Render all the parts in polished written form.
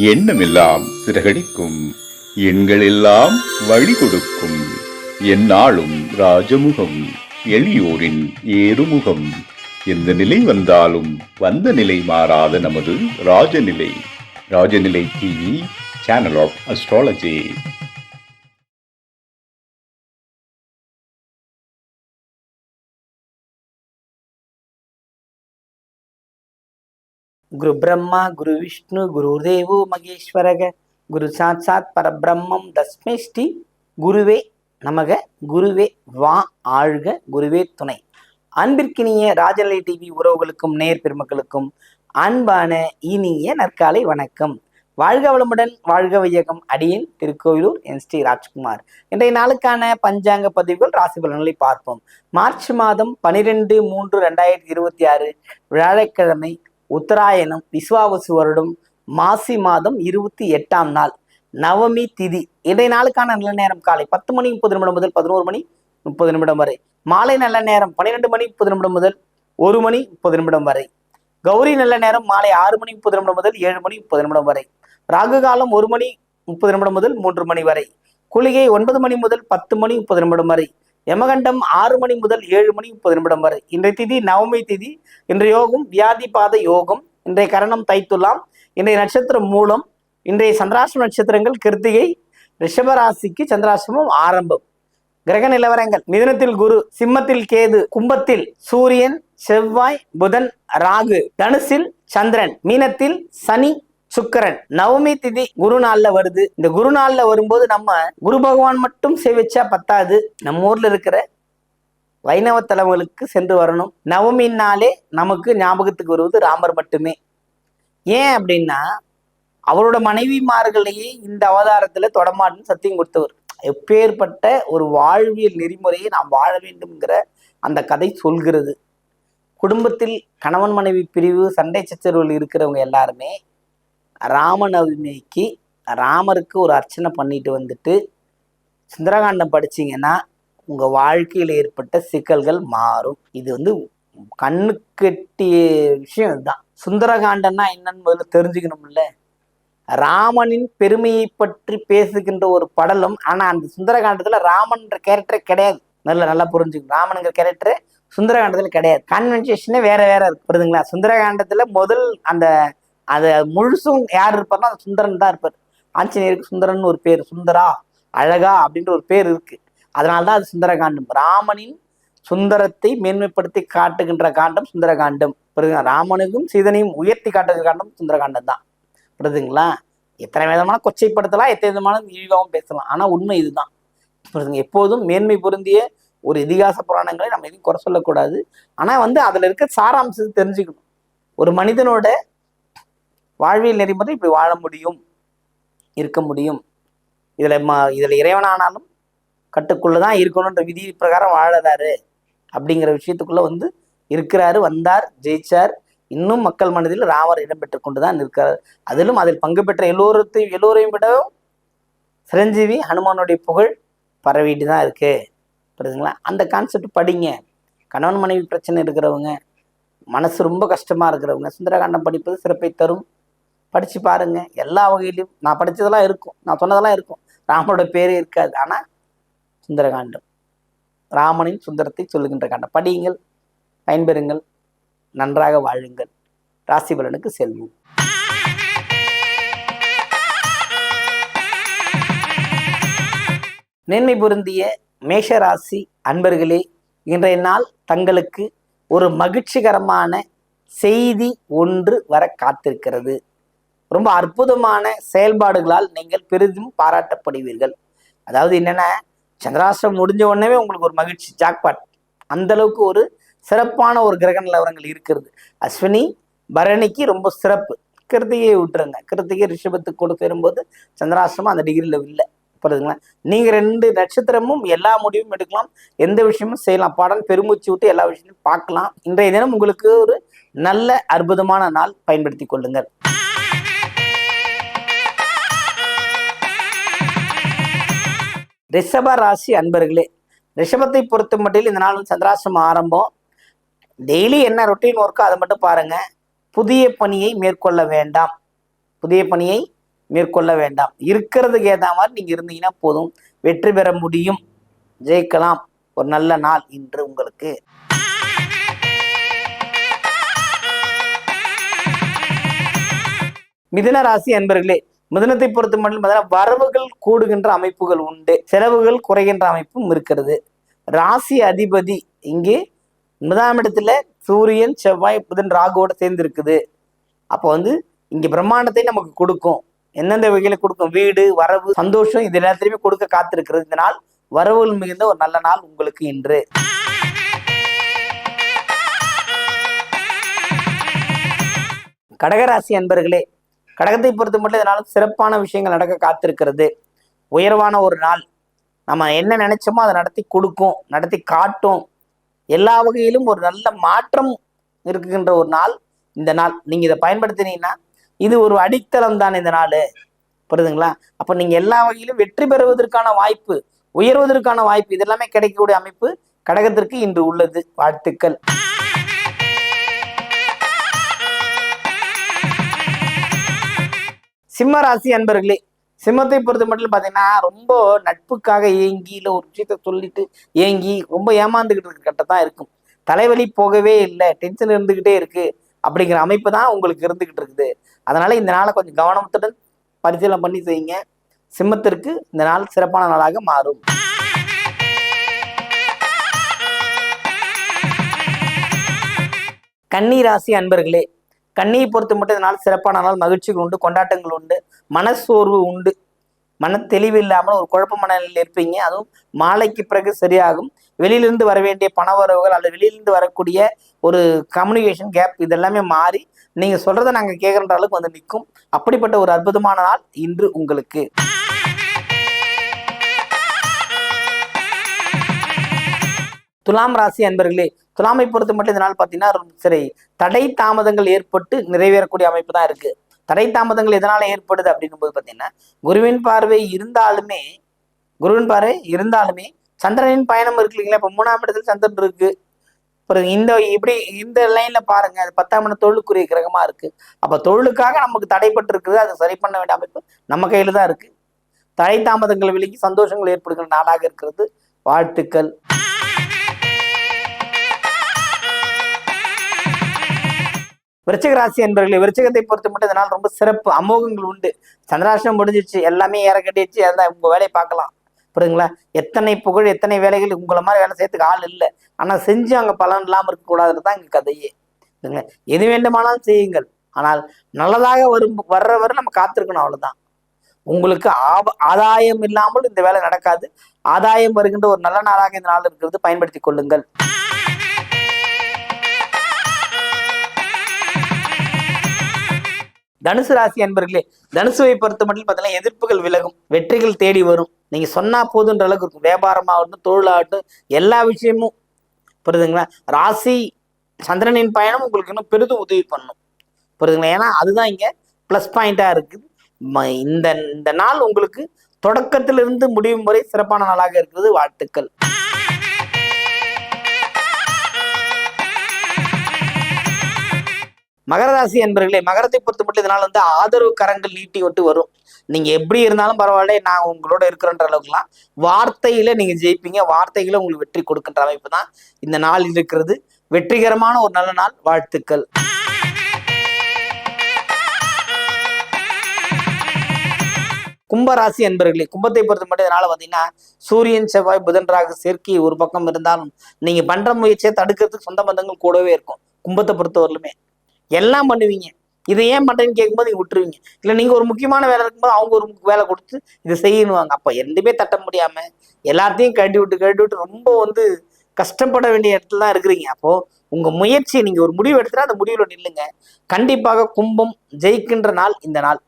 எண்ணமெல்லாம் சிறகடிக்கும், எண்களெல்லாம் வழி கொடுக்கும், எந்நாளும் ராஜமுகம், எளியோரின் ஏறுமுகம். எந்த நிலை வந்தாலும் வந்த நிலை மாறாத நமது Rajanilai. Rajanilai TV, channel of astrology. குரு பிரம்மா குரு விஷ்ணு குரு தேவோ மகேஸ்வரக குரு சாட்சாத் பரபிரம்மம் தஸ்மை ஸ்ரீ குருவே நமக. குருவே வா ஆழ்க, குருவே துணை. அன்பிற்கினிய ராஜநிலை டிவி உறவுகளுக்கும் நேர் பெருமக்களுக்கும் அன்பான இனிய நற்காலை வணக்கம். வாழ்க வளமுடன், வாழ்க வையகம். அடியேன் திருக்கோயிலூர் என் ஸ்ரீ ராஜ்குமார். இன்றைய நாளுக்கான பஞ்சாங்க பதிவுகள், ராசி பலன்களை பார்ப்போம். மார்ச் மாதம் 12/3/2026 வியாழக்கிழமை, உத்தராயணம், விஸ்வாவசு வருடம், மாசி மாதம் 28ஆம் நாள், நவமி திதி. இன்றைய நாளுக்கான நல்ல நேரம் காலை 10:30 முதல் 11:30 வரை. மாலை நல்ல நேரம் 12:30 முதல் 1:30 வரை. கௌரி நல்ல நேரம் மாலை 6:30 முதல் 7:30 வரை. ராகு காலம் 1:30 முதல் 3 வரை. குளிகை 9 முதல் 10:30 வரை. யமகண்டம் 6 முதல் 7:30 வரை. இன்றைய திதி நவமி திதி. இன்றைய யோகம் வியாதிபாத யோகம். இன்றைய கரணம் தைத்துலாம். இன்றைய நட்சத்திரம் மூலம். இன்றைய சந்திராசிரம நட்சத்திரங்கள் கிருத்திகை. ரிஷபராசிக்கு சந்திராசிரமம் ஆரம்பம். கிரக நிலவரங்கள்: மிதுனத்தில் குரு, சிம்மத்தில் கேது, கும்பத்தில் சூரியன், செவ்வாய், புதன், ராகு, தனுசில் சந்திரன், மீனத்தில் சனி, சுக்கரன். நவமி திதி குரு நாள்ல வருது. இந்த குரு நாள்ல வரும்போது நம்ம குரு பகவான் மட்டும் சேவிச்சா பத்தாது, நம்ம ஊர்ல இருக்கிற வைணவ தலங்களுக்கு சென்று வரணும். நவமின்னாலே நமக்கு ஞாபகத்துக்கு வருவது ராமர் மட்டுமே. ஏன் அப்படின்னா, அவரோட மனைவிமார்களையே இந்த அவதாரத்துல தொடமாட்டுன்னு சத்தியம் கொடுத்தவர். எப்பேற்பட்ட ஒரு வாழ்வியல் நெறிமுறையை நாம் வாழ வேண்டும்ங்கிற அந்த கதை சொல்கிறது. குடும்பத்தில் கணவன் மனைவி பிரிவு, சண்டை சச்சரவுகள் இருக்கிறவங்க எல்லாருமே ராமநவமிக்கு ராமருக்கு ஒரு அர்ச்சனை பண்ணிட்டு வந்துட்டு சுந்தரகாண்டம் படிச்சிங்கன்னா உங்கள் வாழ்க்கையில் ஏற்பட்ட சிக்கல்கள் மாறும். இது கண்ணு கெட்டிய விஷயம். இதுதான் சுந்தரகாண்டம்னா என்னன்னு முதல்ல தெரிஞ்சுக்கணும்ல. ராமனின் பெருமையை பற்றி பேசுகின்ற ஒரு படலம். ஆனால் அந்த சுந்தரகாண்டத்தில் ராமன்ற கேரக்டரே கிடையாது. நல்லா புரிஞ்சுக்கணும். ராமனுங்கிற கேரக்டரு சுந்தரகாண்டத்தில் கிடையாது. கான்வென்சேஷனே வேற இருக்கு. புரியுதுங்களா? சுந்தரகாண்டத்தில் முதல் அது முழுசும் யார் இருப்பார்னா அந்த சுந்தரன் தான் இருப்பார். ஆஞ்சநேயருக்கு சுந்தரன் ஒரு பேர், சுந்தரா, அழகா அப்படின்ற ஒரு பேர் இருக்கு. அதனால்தான் அது சுந்தரகாண்டம். ராமனின் சுந்தரத்தை மேன்மைப்படுத்தி காட்டுகின்ற காண்டம் சுந்தரகாண்டம். புரியுதுங்களா? ராமனுக்கும் சீதனையும் உயர்த்தி காட்டுகிற காண்டம் சுந்தரகாண்டம் தான். புரியுதுங்களா? எத்தனை விதமான கொச்சைப்படுத்தலாம், எத்தனை விதமான இழிவாகவும் பேசலாம். ஆனா உண்மை இதுதான். புரியுதுங்க? எப்போதும் மேன்மை பொருந்திய ஒரு இதிகாச புராணங்களை நம்ம எதையும் குறை சொல்லக்கூடாது. ஆனா அதுல இருக்க சாராம்சத்தை தெரிஞ்சுக்கணும். ஒரு மனிதனோட வாழ்வியல் நெறிமுறை இப்படி வாழ முடியும், இருக்க முடியும். இதுல இறைவனானாலும் கட்டுக்குள்ளதான் இருக்கணும்ன்ற விதி பிரகாரம் வாழறாரு அப்படிங்கிற விஷயத்துக்குள்ள இருக்கிறாரு. வந்தார், ஜெயிச்சார். இன்னும் மக்கள் மனதில் ராமர் இடம்பெற்றுக் கொண்டுதான் இருக்கிறார். அதில் பங்கு பெற்ற எல்லோரையும் விட சிரஞ்சீவி ஹனுமானுடைய புகழ் பரவிட்டு தான் இருக்கு. புரியுதுங்களா? அந்த கான்செப்ட் படிங்க. கணவன் மனைவி பிரச்சனை இருக்கிறவங்க, மனசு ரொம்ப கஷ்டமா இருக்கிறவங்க சுந்தரகாண்டம் படிப்பது சிறப்பை தரும். படிச்சு பாருங்க. எல்லா வகையிலும் நான் படிச்சதெல்லாம் இருக்கும், நான் சொன்னதெல்லாம் இருக்கும். ராமனோட பேரே இருக்காது. ஆனா சுந்தரகாண்டம், ராமனின் சுந்தரத்தை சொல்லுகின்ற காண்டம். படியுங்கள், பயன்பெறுங்கள், நன்றாக வாழுங்கள். ராசி பலனுக்கு செல்வோம். மேன்மை பொருந்திய மேஷராசி அன்பர்களே, இன்றைய நாள் தங்களுக்கு ஒரு மகிழ்ச்சிகரமான செய்தி ஒன்று வர காத்திருக்கிறது. ரொம்ப அற்புதமான செயல்பாடுகளால் நீங்கள் பெரிதும் பாராட்டப்படுவீர்கள். அதாவது என்னன்னா, சந்திராஷ்டிரம் முடிஞ்ச உடனே உங்களுக்கு ஒரு மகிழ்ச்சி, ஜாக்பாட். அந்த அளவுக்கு ஒரு சிறப்பான ஒரு கிரக நிலவரங்கள் இருக்கிறது. அஸ்வினி பரணிக்கு ரொம்ப சிறப்பு. கிருத்திகையை விட்டுருங்க. கிருத்திகை ரிஷபத்துக்கு கூட சேரும்போது சந்திராஷ்டிரமும் அந்த டிகிரியில் இல்லை. புரியுதுங்களா? நீங்க 2 நட்சத்திரமும் எல்லா முடிவும் எடுக்கலாம், எந்த விஷயமும் செய்யலாம். பாடம் பெருமூச்சு விட்டு எல்லா விஷயத்தையும் பார்க்கலாம். இன்றைய தினம் உங்களுக்கு ஒரு நல்ல அற்புதமான நாள். பயன்படுத்தி கொள்ளுங்கள். ரிஷப ராசி அன்பர்களே, ரிஷபத்தை பொறுத்த மட்டில் இந்த நாள் சந்திராசிரமம் ஆரம்பம். டெய்லி என்ன ரொட்டீன் ஒர்க்கோ அதை மட்டும் பாருங்க. புதிய பணியை மேற்கொள்ள வேண்டாம். புதிய பணியை மேற்கொள்ள வேண்டாம். இருக்கிறதுக்கு ஏற்ற மாதிரி நீங்க இருந்தீங்கன்னா போதும், வெற்றி பெற முடியும், ஜெயிக்கலாம். ஒரு நல்ல நாள் இன்று உங்களுக்கு. மிதுன ராசி அன்பர்களே, மிதுனத்தை பொறுத்த மட்டும் வரவுகள் கூடுகின்ற அமைப்புகள் உண்டு, செலவுகள் குறைகின்ற அமைப்பும் இருக்கிறது. ராசி அதிபதி இங்கே 9ஆம் இடத்துல சூரியன், செவ்வாய், புதன், ராகுவோட சேர்ந்து இருக்குது. அப்போ இங்க பிரம்மாண்டத்தை நமக்கு கொடுக்கும். எந்தெந்த வகையில கொடுக்கும்? வீடு, வரவு, சந்தோஷம், இது எல்லாத்திலுமே கொடுக்க காத்திருக்கிறது. இந்த நாள் வரவுகள் மிகுந்த ஒரு நல்ல நாள் உங்களுக்கு இன்று. கடகராசி அன்பர்களே, கடகத்தை பொறுத்த மட்டும் இதனால சிறப்பான விஷயங்கள் நடக்க காத்திருக்கிறது. உயர்வான ஒரு நாள். நம்ம என்ன நினைச்சோமோ அதை நடத்தி கொடுக்கும், நடத்தி காட்டும். எல்லா வகையிலும் ஒரு நல்ல மாற்றம் இருக்குகின்ற ஒரு நாள் இந்த நாள். நீங்க இதை பயன்படுத்தினீங்கன்னா இது ஒரு அடித்தளம் தான் இந்த நாள். புரியுதுங்களா? அப்ப நீங்க எல்லா வகையிலும் வெற்றி பெறுவதற்கான வாய்ப்பு, உயர்வதற்கான வாய்ப்பு, இதெல்லாமே கிடைக்கக்கூடிய அமைப்பு கடகத்திற்கு இன்று உள்ளது. வாழ்த்துக்கள். சிம்ம ராசி அன்பர்களே, சிம்மத்தை பொறுத்த மட்டும் பாத்தீங்கன்னா ரொம்ப நட்புக்காக ஏங்கி, இல்லை ஒரு விஷயத்த சொல்லிட்டு ஏங்கி ரொம்ப ஏமாந்துகிட்டு இருக்க கட்டத்தான் இருக்கும். தலைவலி போகவே இல்லை, டென்ஷன் இருந்துகிட்டே இருக்கு அப்படிங்கிற அமைப்பு தான் உங்களுக்கு இருந்துகிட்டு இருக்குது. அதனால இந்த நாளை கொஞ்சம் கவனத்துடன் பரிசீலனை பண்ணி செய்யுங்க. சிம்மத்திற்கு இந்த நாள் சிறப்பான நாளாக மாறும். கன்னி ராசி அன்பர்களே, கன்னியை பொறுத்த மட்டும் இந்த நாள் சிறப்பான நாள். மகிழ்ச்சிகள் உண்டு, கொண்டாட்டங்கள் உண்டு, மனசோர்வு உண்டு, மன தெளிவு இல்லாமல் ஒரு குழப்ப மனநிலையில் இருப்பீங்க. அதுவும் மாலைக்கு பிறகு சரியாகும். வெளியிலிருந்து வர வேண்டிய பண வரவுகள் அல்லது வெளியிலிருந்து வரக்கூடிய ஒரு கம்யூனிகேஷன் கேப் இதெல்லாமே மாறி நீங்க சொல்றதை நாங்க கேட்கிற அளவுக்கு நிற்கும். அப்படிப்பட்ட ஒரு அற்புதமான நாள் இன்று உங்களுக்கு. துலாம் ராசி அன்பர்களே, துலாமை பொறுத்த மட்டும் இந்த நாள் பார்த்தீங்கன்னா சரி தடை தாமதங்கள் ஏற்பட்டு நிறைவேறக்கூடிய அமைப்பு தான் இருக்கு. தடை தாமதங்கள் எதனால ஏற்படுது அப்படின்னும் போது பார்த்தீங்கன்னா குருவின் பார்வை இருந்தாலுமே சந்திரனின் பயணம் இருக்கு இல்லைங்களா? இப்போ 3ஆம் இடத்துல சந்திரன் இருக்கு. இந்த லைன்ல பாருங்க, அது 10ஆம் இடம் தொழிலுக்குரிய கிரகமா இருக்கு. அப்ப தொழிலுக்காக நமக்கு தடைப்பட்டு இருக்குது, அதை சரி பண்ண வேண்டிய அமைப்பு நம்ம கையில தான் இருக்கு. தடை தாமதங்கள் விலகி சந்தோஷங்கள் ஏற்படுகிற நாளாக இருக்கிறது. வாழ்த்துக்கள். விருச்சிக ராசி என்பவர்களே, விருச்சிகத்தை பொறுத்த மட்டும் இதனால் ரொம்ப சிறப்பு, அமோகங்கள் உண்டு. சந்திராஷ்டம் முடிஞ்சிச்சு, எல்லாமே ஏற கட்டிடுச்சு, அதான் உங்க வேலையை பார்க்கலாம். புரியுதுங்களா? எத்தனை புகழ், எத்தனை வேலைகள், உங்களை மாதிரி வேலை செய்யறதுக்கு ஆள் இல்லை. ஆனா செஞ்சு அங்க பலன் இல்லாமல் இருக்கக்கூடாதுன்னு தான் இங்க கதையே. எது வேண்டுமானாலும் செய்யுங்கள், ஆனால் நல்லதாக வர்ற வரை நம்ம காத்திருக்கணும், அவ்வளவுதான். உங்களுக்கு ஆதாயம் இல்லாமல் இந்த வேலை நடக்காது. ஆதாயம் வருகின்ற ஒரு நல்ல நாளாக இந்த நாள் இருக்கிறது, பயன்படுத்திக் கொள்ளுங்கள். தனுசு ராசி அன்பர்களே, தனுசுவை பொறுத்த மட்டும் பார்த்தீங்கன்னா எதிர்ப்புகள் விலகும், வெற்றிகள் தேடி வரும். நீங்க சொன்னா போதுன்ற அளவுக்கு இருக்கும். வியாபாரமாகட்டும், தொழிலாகட்டும், எல்லா விஷயமும். புரியுதுங்களா? ராசி சந்திரனின் பயணம் உங்களுக்கு இன்னும் பெரிதும் உதவி பண்ணும். புரியுதுங்களா? ஏன்னா அதுதான் இங்க பிளஸ் பாயிண்டா இருக்குது. இந்த நாள் உங்களுக்கு தொடக்கத்திலிருந்து முடியும் வரை சிறப்பான நாளாக இருக்கிறது. வாழ்த்துக்கள். மகர ராசி என்பர்களே, மகரத்தை பொறுத்த மட்டும் இதனால் ஆதரவு கரங்கள் நீட்டி விட்டு வரும். நீங்க எப்படி இருந்தாலும் பரவாயில்ல, நான் உங்களோட இருக்கிறன்ற அளவுக்குலாம் வார்த்தையில நீங்க ஜெயிப்பீங்க. வார்த்தையில உங்களுக்கு வெற்றி கொடுக்கின்ற அமைப்பு தான் இந்த நாள் இருக்கிறது. வெற்றிகரமான ஒரு நல்ல நாள். வாழ்த்துக்கள். கும்பராசி என்பர்களே, கும்பத்தை பொறுத்த மட்டும் இதனால பார்த்தீங்கன்னா சூரியன், செவ்வாய், புதன், ராகு சேர்க்கை ஒரு பக்கம் இருந்தாலும் நீங்க பண்ற முயற்சியை தடுக்கிறதுக்கு சொந்த பந்தங்கள் கூடவே இருக்கும். கும்பத்தை பொறுத்தவரையிலுமே எல்லாம் பண்ணுவீங்க. இதை ஏன் பண்றேன்னு கேட்கும்போது நீங்க விட்டுருவீங்க. இல்லை நீங்க ஒரு முக்கியமான வேலை இருக்கும்போது அவங்க ஒரு வேலை கொடுத்து இதை செய்யணுவாங்க. அப்ப ரெண்டுமே தட்ட முடியாம எல்லாத்தையும் கழட்டி விட்டு ரொம்ப கஷ்டப்பட வேண்டிய இடத்துல தான் இருக்கிறீங்க. அப்போ உங்க முயற்சி, நீங்க ஒரு முடிவு எடுத்துட்டா அந்த முடிவுல நில்லுங்க. கண்டிப்பாக கும்பம் ஜெயிக்கின்ற நாள் இந்த நாள்.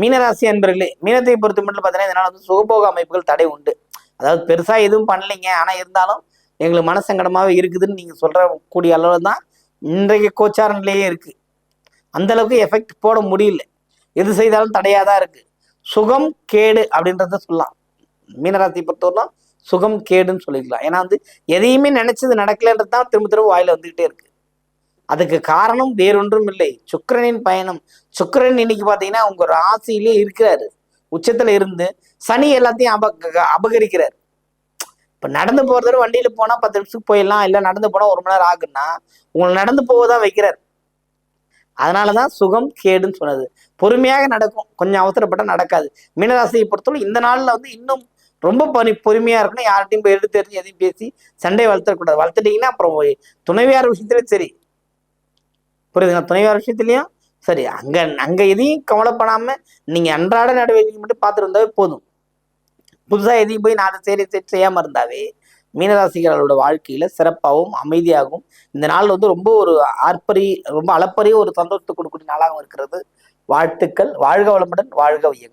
மீனராசி அன்பர்களே, மீனத்தை பொறுத்த மட்டும் பார்த்தீங்கன்னா இதனால சுகபோக அமைப்புகள் தடை உண்டு. அதாவது பெருசா எதுவும் பண்ணலைங்க, ஆனா இருந்தாலும் எங்களுக்கு மனசங்கடமாவே இருக்குதுன்னு நீங்க சொல்ற கூடிய அளவு தான் இன்றைய கோச்சார நிலையே இருக்கு. அந்த அளவுக்கு எஃபெக்ட் போட முடியல. எது செய்தாலும் தடையாதான் இருக்கு. சுகம் கேடு அப்படின்றத சொல்லலாம். மீனராசி பொறுத்தவரைக்கும் சுகம் கேடுன்னு சொல்லிக்கலாம். ஏன்னா எதையுமே நினைச்சது நடக்கலன்றது தான் திரும்ப திரும்ப வாயில வந்துகிட்டே இருக்கு. அதுக்கு காரணம் வேறொன்றும் இல்லை, சுக்கிரனின் பயணம். சுக்கிரன் இன்னைக்கு பாத்தீங்கன்னா உங்க ராசியிலே இருக்கிறாரு, உச்சத்துல இருந்து சனி எல்லாத்தையும் அபகரிக்கிறார். இப்ப நடந்து போறதோட வண்டியில போனா 10 நிமிஷத்துக்கு போயிடலாம், இல்ல நடந்து போனா 1 மணி நேரம் ஆகுன்னா உங்களை நடந்து போவதான் வைக்கிறார். அதனாலதான் சுகம் கேடுன்னு சொன்னது. பொறுமையாக நடக்கும், கொஞ்சம் அவசரப்பட்ட நடக்காது. மீனராசியை பொறுத்தவரை இந்த நாள்ல வந்து இன்னும் ரொம்ப பொறுமையா இருக்கணும். யார்கிட்டையும் போய் எடுத்து தெரிஞ்சு எதையும் பேசி சண்டையை வளர்த்தக்கூடாது. வளர்த்துட்டீங்கன்னா அப்புறம் துணைவியார் விஷயத்துல சரி, புரியுதுங்க, துணைவியார் விஷயத்துலயும் சரி, அங்க எதையும் கவலைப்படாம நீங்க அன்றாட நடவடிக்கை மட்டும் பார்த்துட்டு இருந்தாவே போதும். புதுசா எதையும் போய் நான் அதை செய்யாம இருந்தாவே மீனராசிகளோட வாழ்க்கையில சிறப்பாகவும் அமைதியாகவும் இந்த நாள் வந்து ரொம்ப ஒரு ரொம்ப அளப்பரிய ஒரு சந்தோஷத்தை கொடுக்கக்கூடிய நாளாகவும் இருக்கிறது. வாழ்த்துக்கள். வாழ்க வளமுடன், வாழ்க வையகம்.